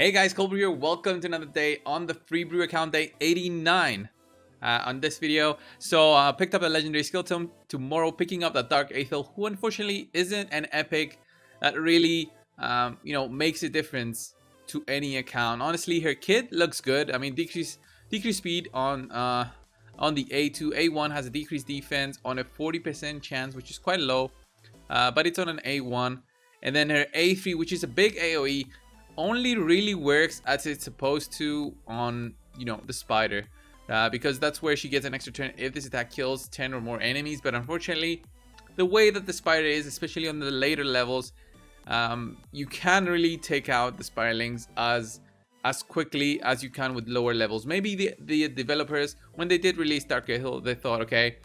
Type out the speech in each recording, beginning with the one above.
Hey guys, cold.brew here. Welcome to another day on the free brew account, day 89 on this video. So picked up a legendary skill tome tomorrow, picking up the Dark Aethel, who unfortunately isn't an epic that really makes a difference to any account. Honestly, her kit looks good. I mean, decrease speed on the A2. A1 has a decreased defense on a 40% chance, which is quite low, but it's on an A1. And then her A3, which is a big AoE, only really works as it's supposed to on the spider, because that's where she gets an extra turn if this attack kills 10 or more enemies. But unfortunately, the way that the spider is, especially on the later levels, you can't really take out the spiralings as quickly as you can with lower levels. Maybe the developers, when they did release Dark Hill, they thought, okay,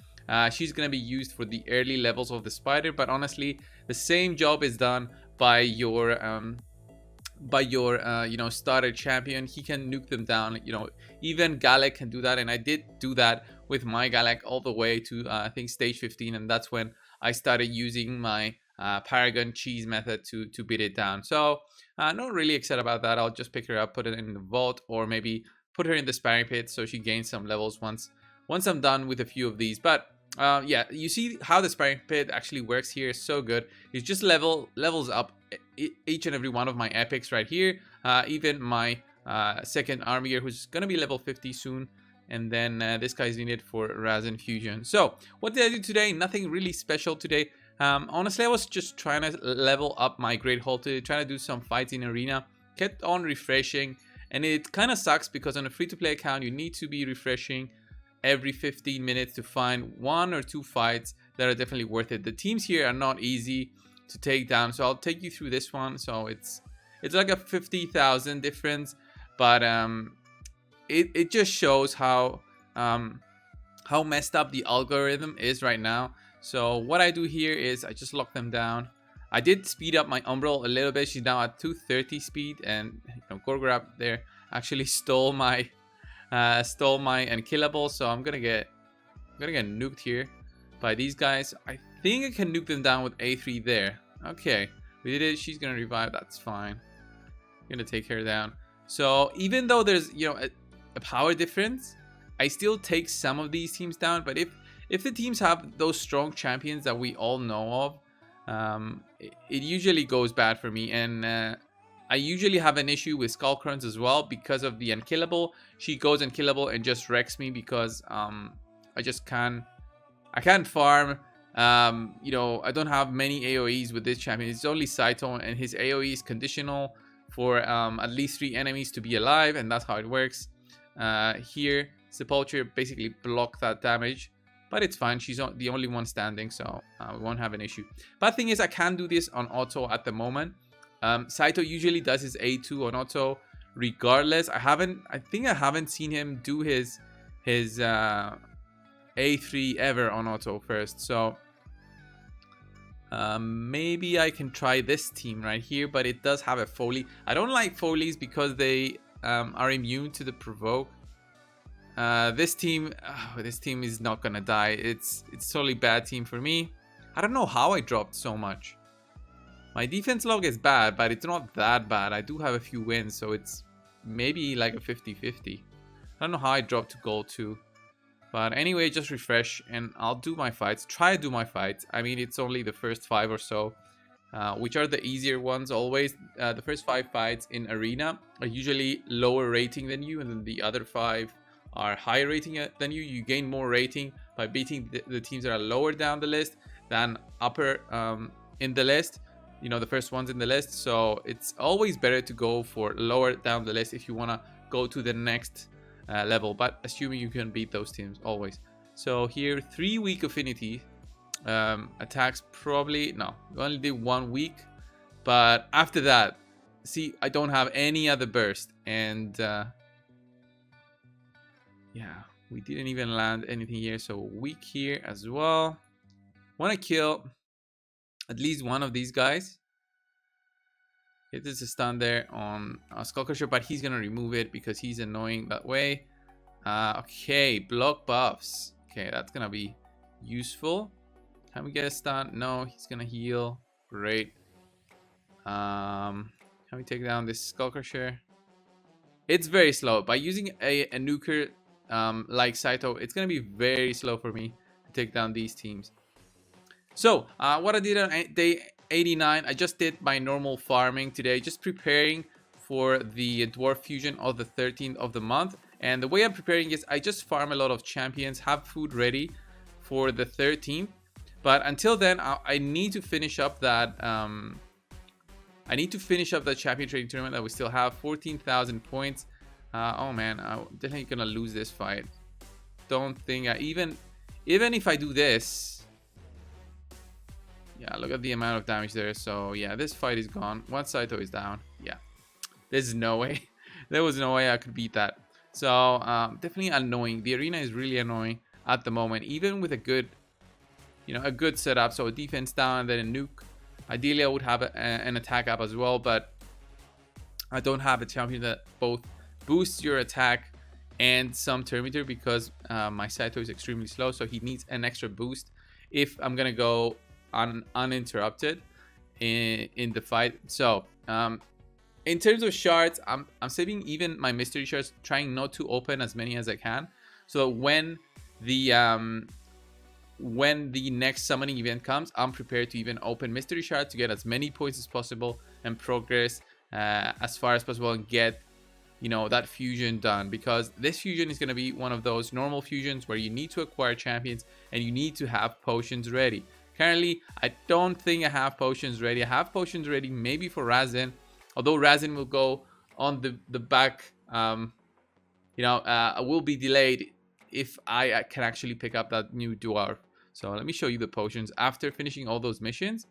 she's gonna be used for the early levels of the spider, but honestly, the same job is done by your starter champion. He can nuke them down. Even Galek can do that, and I did do that with my Galek all the way to I think stage 15, and that's when I started using my Paragon cheese method to beat it down. So not really excited about that. I'll just pick her up, put it in the vault, or maybe put her in the sparring pit so she gains some levels once I'm done with a few of these. But yeah, you see how the sparring pit actually works here. Is so good. It just levels up each and every one of my epics right here. Even my second armier, who's gonna be level 50 soon, and then this guy's needed for Razin Fusion. So what did I do today? Nothing really special today. Honestly, I was just trying to level up my Great Hall today, trying to do some fights in arena. Kept on refreshing, and it kind of sucks because on a free-to-play account you need to be refreshing every 15 minutes to find 1 or 2 fights that are definitely worth it. The teams here are not easy to take down, so I'll take you through this one. So it's like a 50,000 difference, but it just shows how messed up the algorithm is right now. So what I do here is I just lock them down. I did speed up my Umbral a little bit. She's now at 230 speed, and Gorgrab there actually stole my unkillable, so I'm gonna get nuked here by these guys. I think I can nuke them down with A3 there. Okay, we did it. She's gonna revive. That's fine. I'm gonna take her down. So even though there's a power difference, I still take some of these teams down. But if the teams have those strong champions that we all know of, it usually goes bad for me. And I usually have an issue with Skullcrowns as well because of the unkillable. She goes unkillable and just wrecks me because I can't farm. I don't have many AoEs with this champion. It's only Saito, and his AoE is conditional for at least 3 enemies to be alive, and that's how it works. Here, Sepulture basically blocked that damage, but it's fine. She's the only one standing, so we won't have an issue. Bad thing is I can't do this on auto at the moment. Saito usually does his A2 on auto regardless. I think I haven't seen him do his A3 ever on auto first. So maybe I can try this team right here, but it does have a Foley. I don't like Foleys because they are immune to the provoke. This team is not gonna die. It's totally bad team for me. I don't know how I dropped so much. My defense log is bad, but it's not that bad. I do have a few wins, so it's maybe like a 50-50. I don't know how I dropped to gold 2. But anyway, just refresh, and I'll do my fights. Try to do my fights. I mean, it's only the first 5 or so, which are the easier ones always. The first 5 fights in arena are usually lower rating than you, and then the other 5 are higher rating than you. You gain more rating by beating the teams that are lower down the list than upper in the list. The first ones in the list. So it's always better to go for lower down the list if you want to go to the next level, but assuming you can beat those teams always. So here, 3 weak affinity attacks. Probably no, we only did 1 week, but after that, see, I don't have any other burst, and yeah, we didn't even land anything here. So weak here as well. Want to kill at least one of these guys. It is a stun there on Skullcrusher, but he's gonna remove it because he's annoying that way. Okay, block buffs. Okay, that's gonna be useful. Can we get a stun? No, he's gonna heal. Great. Can we take down this Skullcrusher? it's very slow. By using a nuker like Saito, it's gonna be very slow for me to take down these teams. So what I did on day 89, I just did my normal farming today, just preparing for the dwarf fusion of the 13th of the month. And the way I'm preparing is I just farm a lot of champions, have food ready for the 13th. But until then, I need to finish up that champion trading tournament that we still have. 14,000 points. Oh man, I'm definitely gonna lose this fight. Don't think even if I do this. Yeah, look at the amount of damage there. So yeah, this fight is gone. One Saito is down. Yeah, there's no way. There was no way I could beat that. So definitely annoying. The arena is really annoying at the moment, even with a good, a good setup. So a defense down and then a nuke. Ideally, I would have an attack up as well, but I don't have a champion that both boosts your attack and some turn meter because my Saito is extremely slow. So he needs an extra boost if I'm gonna go uninterrupted in the fight. So in terms of shards, I'm saving even my mystery shards, trying not to open as many as I can, so when the next summoning event comes, I'm prepared to even open mystery shards to get as many points as possible and progress as far as possible and get that fusion done, because this fusion is going to be one of those normal fusions where you need to acquire champions and you need to have potions ready. Currently, I don't think I have potions ready. I have potions ready maybe for Razin, although Razin will go on the back. Will be delayed if I can actually pick up that new dwarf. So let me show you the potions. After finishing all those missions,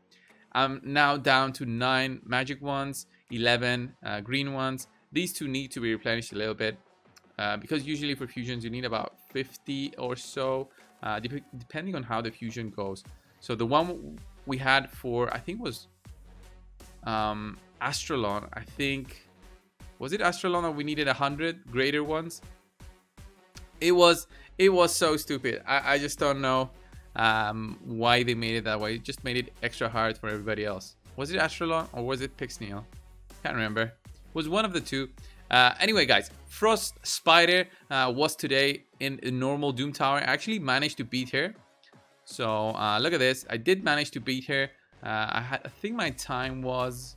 I'm now down to 9 magic ones, 11 green ones. These two need to be replenished a little bit because usually for fusions you need about 50 or so, depending on how the fusion goes. So the one we had for, I think was Astrolon. I think, was it Astrolon that we needed 100 greater ones? It was so stupid. I just don't know why they made it that way. It just made it extra hard for everybody else. Was it Astrolon or was it Pixneal? Can't remember. It was one of the two. Anyway, guys, Frost Spider was today in a normal Doom Tower. I actually managed to beat her. So look at this. I did manage to beat her. I think my time was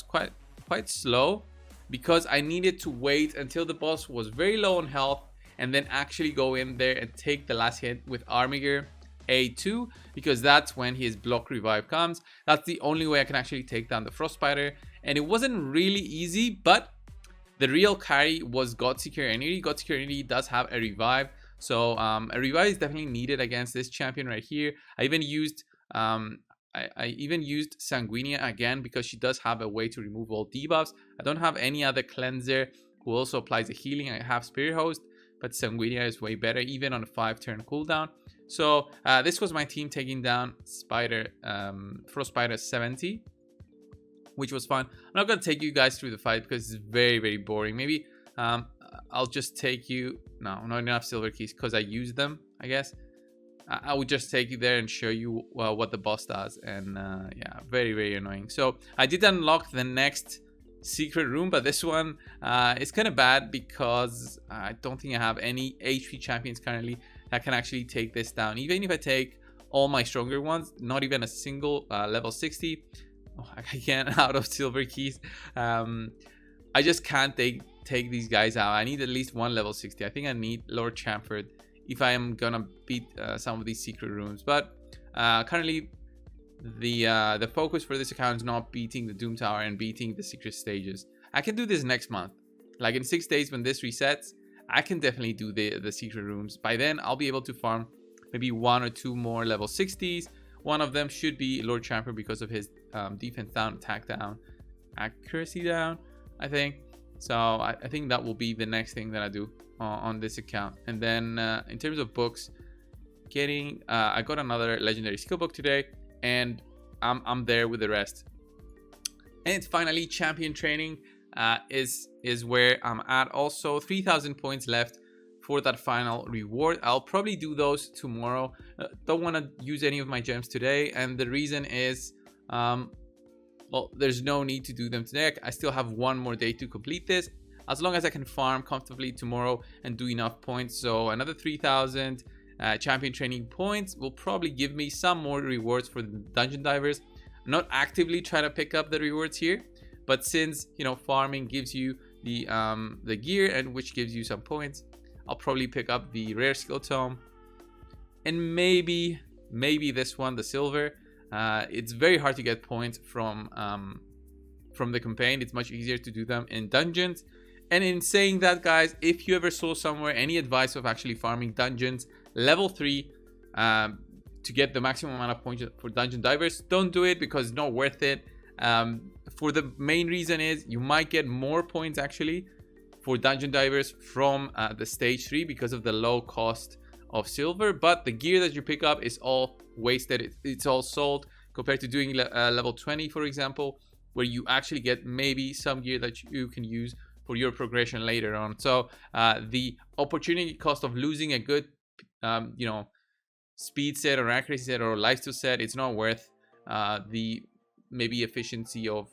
quite slow because I needed to wait until the boss was very low on health and then actually go in there and take the last hit with Armiger A2, because that's when his block revive comes. That's the only way I can actually take down the Frost Spider, and it wasn't really easy, but the real carry was Godseeker Entity. Godseeker Entity does have a revive. So a revive is definitely needed against this champion right here. I even used Sanguinia again because she does have a way to remove all debuffs. I don't have any other cleanser who also applies a healing. I have Spirit Host, but Sanguinia is way better even on a 5-turn cooldown. So this was my team taking down Frost Spider 70, which was fun. I'm not gonna take you guys through the fight because it's very, very boring. Maybe I'll just take you. No, not enough silver keys because I used them, I guess. I would just take you there and show you what the boss does. And yeah, very, very annoying. So I did unlock the next secret room, but this one is kind of bad because I don't think I have any HP champions currently that can actually take this down. Even if I take all my stronger ones, not even a single level 60. Oh, I can't out of silver keys. I just can't take these guys out. I need at least one level 60. I think I need Lord Chamford if I am gonna beat some of these secret rooms. But currently the focus for this account is not beating the Doom Tower and beating the secret stages. I can do this next month. Like in 6 days when this resets, I can definitely do the secret rooms. By then I'll be able to farm maybe 1 or 2 more level 60s. One of them should be Lord Chamford because of his defense down, attack down, accuracy down, I think. So I think that will be the next thing that I do on this account. And then in terms of books, I got another legendary skill book today, and I'm there with the rest. And finally, champion training is where I'm at. Also 3,000 points left for that final reward. I'll probably do those tomorrow. Don't want to use any of my gems today, and the reason is well, there's no need to do them today. I still have one more day to complete this. as long as I can farm comfortably tomorrow and do enough points. So another 3,000 champion training points will probably give me some more rewards for the dungeon divers. I'm not actively trying to pick up the rewards here, but since, you know, farming gives you the gear, and which gives you some points, I'll probably pick up the rare skill tome, and maybe this one, the silver. It's very hard to get points from the campaign. It's much easier to do them in dungeons. And in saying that, guys, if you ever saw somewhere any advice of actually farming dungeons level 3 to get the maximum amount of points for dungeon divers, don't do it, because it's not worth it. For the main reason is you might get more points actually for dungeon divers from the stage 3 because of the low cost of silver, but the gear that you pick up is all wasted. It's all sold compared to doing level 20, for example, where you actually get maybe some gear that you can use for your progression later on. So the opportunity cost of losing a good you know, speed set or accuracy set or lifesteal set, it's not worth the maybe efficiency of,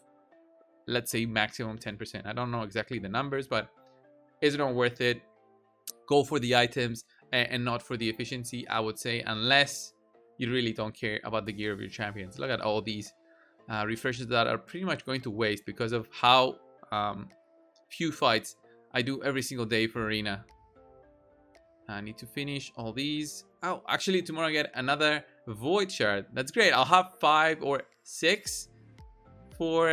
let's say, maximum 10%. I don't know exactly the numbers, but it's not worth it. Go for the items and not for the efficiency, I would say, unless you really don't care about the gear of your champions. Look at all these refreshes that are pretty much going to waste because of how few fights I do every single day for arena. I need to finish all these. Oh, actually tomorrow I get another void shard. That's great. I'll have 5 or 6 for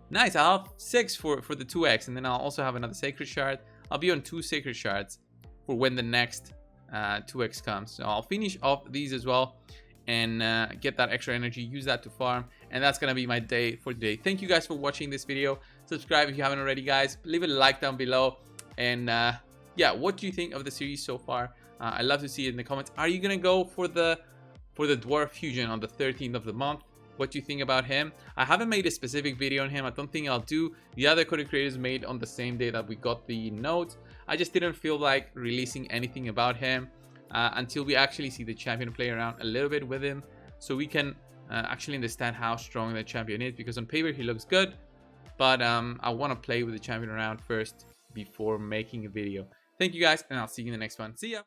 nice. I'll have 6 for the 2x, and then I'll also have another sacred shard. I'll be on 2 sacred shards for when the next 2x comes. So I'll finish off these as well and get that extra energy, use that to farm, and that's gonna be my day for today. Thank you guys for watching this video. Subscribe if you haven't already, guys. Leave a like down below, and yeah, what do you think of the series so far? I'd love to see it in the comments. Are you gonna go for the dwarf fusion on the 13th of the month? What do you think about him? I haven't made a specific video on him. I don't think I'll do. The other content creators made on the same day that we got the notes. I just didn't feel like releasing anything about him until we actually see the champion play around a little bit with him, so we can actually understand how strong the champion is, because on paper he looks good, but I want to play with the champion around first before making a video. Thank you guys, and I'll see you in the next one. See ya.